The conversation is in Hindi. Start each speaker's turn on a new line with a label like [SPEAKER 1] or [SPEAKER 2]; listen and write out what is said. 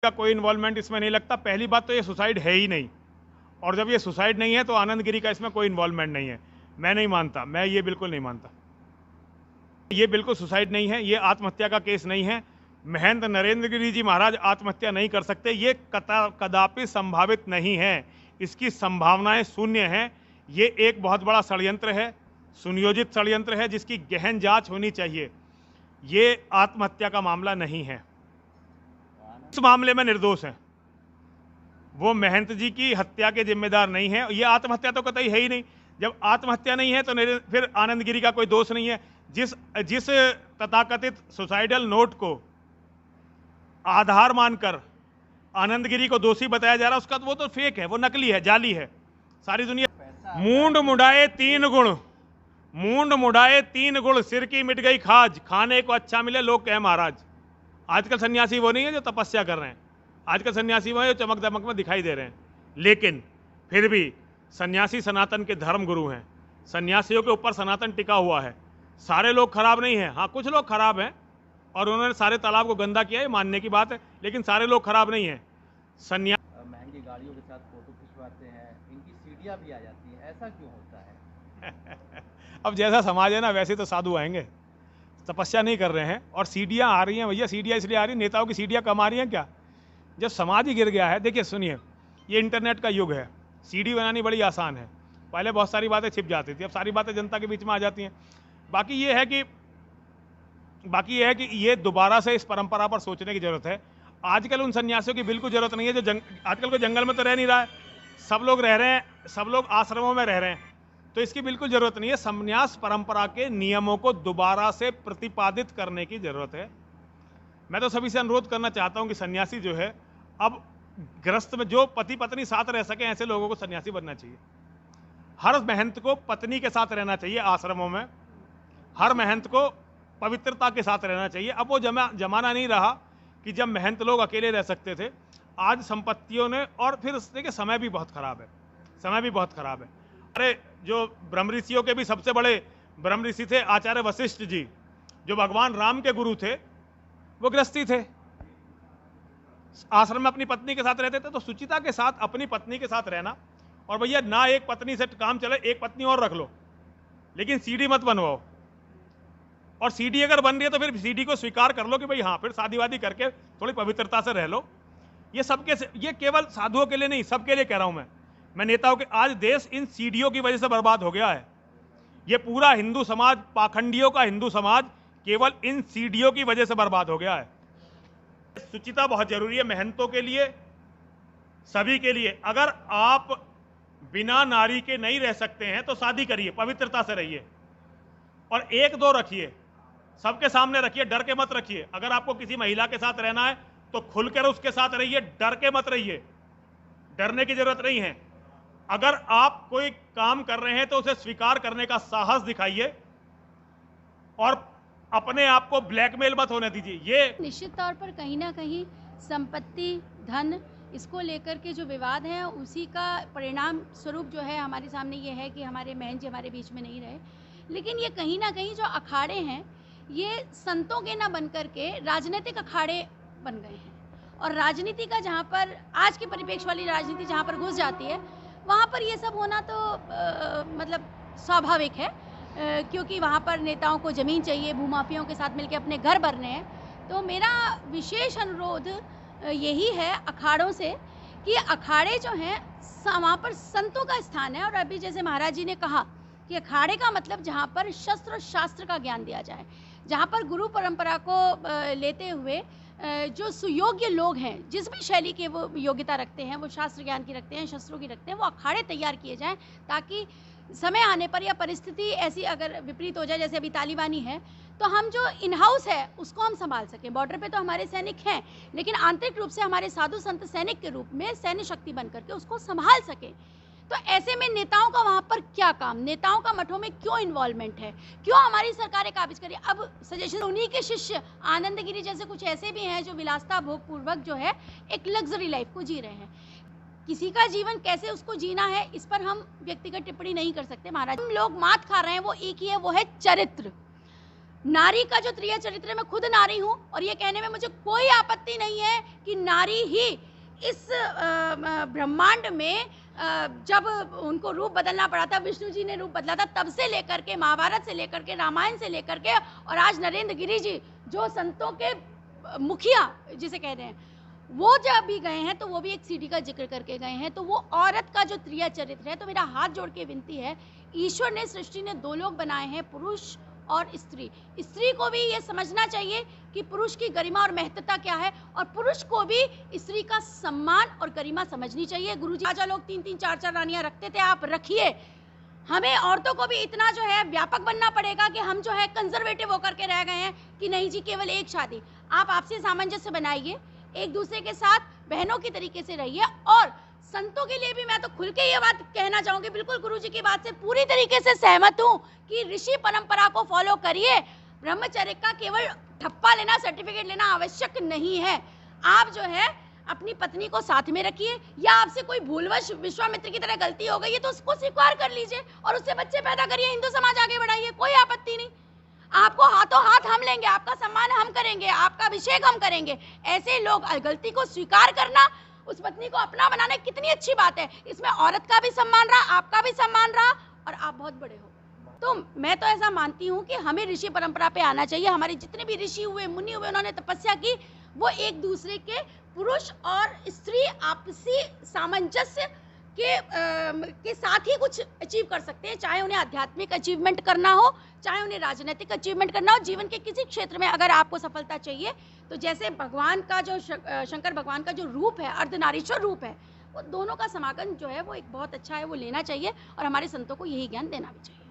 [SPEAKER 1] का कोई इन्वॉल्वमेंट इसमें नहीं लगता। पहली बात तो ये सुसाइड है ही नहीं, और जब ये सुसाइड नहीं है तो आनंद गिरी का इसमें कोई इन्वॉल्वमेंट नहीं है। मैं नहीं मानता, मैं ये बिल्कुल नहीं मानता। ये बिल्कुल सुसाइड नहीं है, ये आत्महत्या का केस नहीं है। महंत नरेंद्र गिरी जी महाराज आत्महत्या नहीं कर सकते, ये कदापि संभावित नहीं है। इसकी संभावनाएं शून्य हैं। ये एक बहुत बड़ा षड्यंत्र है, सुनियोजित षड्यंत्र है, जिसकी गहन जांच होनी चाहिए। ये आत्महत्या का मामला नहीं है। इस मामले में निर्दोष हैं। वो महंत जी की हत्या के जिम्मेदार नहीं है। ये आत्महत्या तो कतई है ही नहीं। जब आत्महत्या नहीं है तो फिर आनंद गिरी का कोई दोष नहीं है। जिस तथाकथित सुसाइडल नोट को आधार मानकर आनंद गिरी को दोषी बताया जा रहा है, उसका वो तो फेक है, वो नकली है, जाली है। सारी दुनिया मूंड मुड़ाए तीन गुण, सिर की मिट गई खाज, खाने को अच्छा मिले लोग कहे महाराज। आजकल सन्यासी वो नहीं है जो तपस्या कर रहे हैं, आजकल सन्यासी वो है जो चमक दमक में दिखाई दे रहे हैं। लेकिन फिर भी सन्यासी सनातन के धर्म गुरु हैं। सन्यासियों के ऊपर सनातन टिका हुआ है। सारे लोग खराब नहीं हैं, हाँ कुछ लोग खराब हैं और उन्होंने सारे तालाब को गंदा किया है, मानने की बात है, लेकिन सारे लोग खराब नहीं हैं।
[SPEAKER 2] महंगी गाड़ियों के साथ फोटो खिंचवाते हैं, इनकी सीढ़ियाँ भी आ जाती हैं, ऐसा क्यों होता है?
[SPEAKER 1] अब जैसा समाज है ना वैसे तो साधु आएंगे। तपस्या नहीं कर रहे हैं और सीढ़ियाँ आ रही हैं भैया। सीढ़ियाँ इसलिए आ रही हैं, नेताओं की सीढ़ियाँ कम आ रही हैं क्या? जब समाज ही गिर गया है। देखिए सुनिए, ये इंटरनेट का युग है, सीढ़ी बनानी बड़ी आसान है। पहले बहुत सारी बातें छिप जाती थी, अब सारी बातें जनता के बीच में आ जाती हैं। बाकी ये है कि ये दोबारा से इस परंपरा पर सोचने की जरूरत है। आजकल उन सन्यासियों की बिल्कुल जरूरत नहीं है जो आजकल को जंगल में तो रह नहीं रहा है, सब लोग रह रहे हैं, सब लोग आश्रमों में रह रहे हैं, तो इसकी बिल्कुल जरूरत नहीं है। संन्यास परंपरा के नियमों को दोबारा से प्रतिपादित करने की जरूरत है। मैं तो सभी से अनुरोध करना चाहता हूं कि सन्यासी जो है, अब गृहस्थ में जो पति पत्नी साथ रह सके ऐसे लोगों को सन्यासी बनना चाहिए। हर महंत को पत्नी के साथ रहना चाहिए आश्रमों में, हर महंत को पवित्रता के साथ रहना चाहिए। अब वो जमाना नहीं रहा कि जब महंत लोग अकेले रह सकते थे। आज संपत्तियों ने, और फिर देखिए समय भी बहुत खराब है, समय भी बहुत खराब है। अरे जो ब्रह्म ऋषियों के भी सबसे बड़े ब्रह्म ऋषि थे आचार्य वशिष्ठ जी, जो भगवान राम के गुरु थे, वो गृहस्थी थे, आश्रम में अपनी पत्नी के साथ रहते थे। तो सुचिता के साथ अपनी पत्नी के साथ रहना, और भैया ना एक पत्नी से काम चले, एक पत्नी और रख लो, लेकिन सीढ़ी मत बनवाओ। और सीढ़ी अगर बन रही है तो फिर सीढ़ी को स्वीकार कर लो कि भाई हाँ, फिर शादी वादी करके थोड़ी पवित्रता से रह लो। ये केवल साधुओं के लिए नहीं, सबके लिए कह रहा हूं मैं नेताओं के। आज देश इन सीढ़ियों की वजह से बर्बाद हो गया है। ये पूरा हिंदू समाज, पाखंडियों का हिंदू समाज केवल इन सीढ़ियों की वजह से बर्बाद हो गया है। सुचिता बहुत जरूरी है महंतों के लिए, सभी के लिए। अगर आप बिना नारी के नहीं रह सकते हैं तो शादी करिए, पवित्रता से रहिए, और एक दो रखिए, सबके सामने रखिए, डर के मत रखिए। अगर आपको किसी महिला के साथ रहना है तो खुलकर उसके साथ रहिए, डर के मत रहिए, डरने की जरूरत नहीं है। अगर आप कोई काम कर रहे हैं तो उसे स्वीकार करने का साहस दिखाइए, और अपने आप को ब्लैकमेल मत होने दीजिए। ये
[SPEAKER 3] निश्चित तौर पर कहीं ना कहीं संपत्ति, धन, इसको लेकर के जो विवाद है, उसी का परिणाम स्वरूप जो है हमारे सामने ये है कि हमारे महंत जी हमारे बीच में नहीं रहे। लेकिन ये कहीं ना कहीं जो अखाड़े हैं, ये संतों के ना बन करके राजनीतिक अखाड़े बन गए हैं। और राजनीति का जहाँ पर आज के परिप्रेक्ष्य वाली राजनीति जहाँ पर घुस जाती है, वहाँ पर ये सब होना तो मतलब स्वाभाविक है, क्योंकि वहाँ पर नेताओं को ज़मीन चाहिए, भूमाफियाओं के साथ मिलकर अपने घर भरने हैं। तो मेरा विशेष अनुरोध यही है अखाड़ों से कि अखाड़े जो हैं वहाँ पर संतों का स्थान है। और अभी जैसे महाराज जी ने कहा कि अखाड़े का मतलब जहाँ पर शस्त्र और शास्त्र का ज्ञान दिया जाए, जहाँ पर गुरु परंपरा को लेते हुए जो सुयोग्य लोग हैं, जिस भी शैली के वो योग्यता रखते हैं, वो शास्त्र ज्ञान की रखते हैं, शस्त्रों की रखते हैं, वो अखाड़े तैयार किए जाएं, ताकि समय आने पर या परिस्थिति ऐसी अगर विपरीत हो जाए, जैसे अभी तालिबानी है, तो हम जो इन हाउस है उसको हम संभाल सकें। बॉर्डर पे तो हमारे सैनिक हैं, लेकिन आंतरिक रूप से हमारे साधु संत सैनिक के रूप में सैन्य शक्ति बन करके उसको संभाल सकें। तो ऐसे में नेताओं का वहाँ पर क्या काम, नेताओं का मठों में क्यों इन्वॉल्वमेंट है, क्यों हमारी सरकारें काबिज करिए। अब सजेशन उन्हीं के शिष्य आनंद गिरी जैसे कुछ ऐसे भी हैं जो विलासता भोग पूर्वक जो है एक लग्जरी लाइफ को जी रहे हैं। किसी का जीवन कैसे उसको जीना है, इस पर हम व्यक्तिगत टिप्पणी नहीं कर सकते महाराज। हम लोग मात खा रहे हैं वो एक ही है, वो है चरित्र। नारी का जो त्रिया चरित्र है, मैं खुद नारी हूँ और ये कहने में मुझे कोई आपत्ति नहीं है कि नारी ही इस ब्रह्मांड में जब उनको रूप बदलना पड़ा था, विष्णु जी ने रूप बदला था, तब से लेकर के महाभारत से लेकर के रामायण से लेकर के और आज नरेंद्र गिरी जी जो संतों के मुखिया जिसे कह रहे हैं, वो जब भी गए हैं तो वो भी एक सीढ़ी का जिक्र करके गए हैं। तो वो औरत का जो त्रिया चरित्र है, तो मेरा हाथ जोड़ के विनती है, ईश्वर ने सृष्टि ने दो लोग बनाए हैं, पुरुष और स्त्री। स्त्री को भी ये समझना चाहिए कि पुरुष की गरिमा और महत्ता क्या है, और पुरुष को भी स्त्री का सम्मान और गरिमा समझनी चाहिए। गुरुजी राजा लोग 3-3 4-4 रानियां रखते थे, आप रखिए। हमें औरतों को भी इतना जो है व्यापक बनना पड़ेगा कि हम जो है कंजर्वेटिव होकर के रह गए हैं कि नहीं जी केवल एक शादी। आप आपसी सामंजस्य बनाइए, एक दूसरे के साथ बहनों की तरीके से रहिए। और संतों के लिए भी मैं तो खुल के ये बात कहना चाहूंगी, बिल्कुल गुरुजी की बात से पूरी तरीके से सहमत हूँ कि ऋषि परंपरा को फॉलो करिए। ब्रह्मचर्य का केवल ठप्पा लेना, सर्टिफिकेट लेना आवश्यक नहीं है। आप जो है अपनी पत्नी को साथ में रखिए, या आपसे कोई भूलवश विश्वामित्र की तरह गलती हो गई है तो उसको स्वीकार कर लीजिए और उससे बच्चे पैदा करिए, हिंदू समाज आगे बढ़ाइए, कोई आपत्ति नहीं। आपको हाथों हाथ हम लेंगे, आपका सम्मान हम करेंगे, आपका अभिषेक हम करेंगे। ऐसे लोग गलती को स्वीकार करना, उस पत्नी को अपना बनाना कितनी अच्छी बात है। इसमें औरत का भी सम्मान रहा, आपका भी सम्मान रहा और आप बहुत बड़े हो। तो मैं तो ऐसा मानती हूँ कि हमें ऋषि परंपरा पे आना चाहिए। हमारे जितने भी ऋषि हुए, मुनि हुए, उन्होंने तपस्या की, वो एक दूसरे के पुरुष और स्त्री आपसी सामंजस्य के साथ ही कुछ अचीव कर सकते हैं। चाहे उन्हें आध्यात्मिक अचीवमेंट करना हो, चाहे उन्हें राजनीतिक अचीवमेंट करना हो, जीवन के किसी क्षेत्र में अगर आपको सफलता चाहिए तो जैसे भगवान का जो शंकर भगवान का जो रूप है, अर्धनारीश्वर रूप है, वो दोनों का समागम जो है वो एक बहुत अच्छा है, वो लेना चाहिए और हमारे संतों को यही ज्ञान देना भी चाहिए।